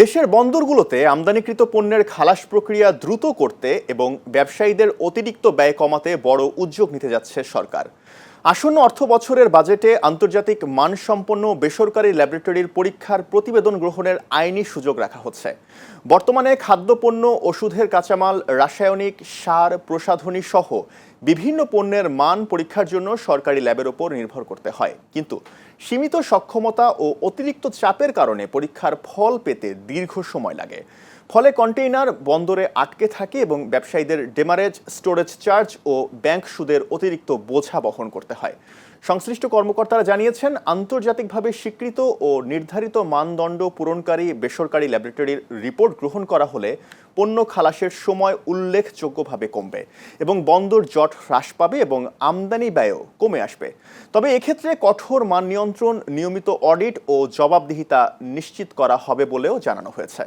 দেশের বন্দরগুলোতে আমদানিকৃত পণ্যের খালাস প্রক্রিয়া দ্রুত করতে এবং ব্যবসায়ীদের অতিরিক্ত ব্যয় কমাতে বড় উদ্যোগ নিতে যাচ্ছে সরকার। আসন্ন অর্থবছরের বাজেটে আন্তর্জাতিক মানসম্পন্ন বেসরকারি ল্যাবরেটরির পরীক্ষার প্রতিবেদন গ্রহণের আইনি সুযোগ রাখা হচ্ছে। বর্তমানে খাদ্যপণ্য, ওষুধের কাঁচামাল, রাসায়নিক সার, প্রসাধনী সহ বিভিন্ন পণ্যের মান পরীক্ষার জন্য সরকারি ল্যাবের ওপর নির্ভর করতে হয়, কিন্তু সীমিত সক্ষমতা ও অতিরিক্ত চাপের কারণে পরীক্ষার ফল পেতে দীর্ঘ সময় লাগে। ফলে কন্টেইনার বন্দরে আটকে থাকে এবং ব্যবসায়ীদের ডেমারেজ, স্টোরেজ চার্জ ও ব্যাংক সুদের অতিরিক্ত বোঝা বহন করতে হয়। সংশ্লিষ্ট কর্মকর্তারা জানিয়েছেন, আন্তর্জাতিকভাবে স্বীকৃত ও নির্ধারিত মানদণ্ড পূরণকারী বেসরকারি ল্যাবরেটরির রিপোর্ট গ্রহণ করা হলে পণ্য খালাসের সময় উল্লেখযোগ্যভাবে কমবে এবং বন্দর জট হ্রাস পাবে এবং আমদানি ব্যয়ও কমে আসবে। তবে এক্ষেত্রে কঠোর মান নিয়ন্ত্রণ, নিয়মিত অডিট ও জবাবদিহিতা নিশ্চিত করা হবে বলেও জানানো হয়েছে।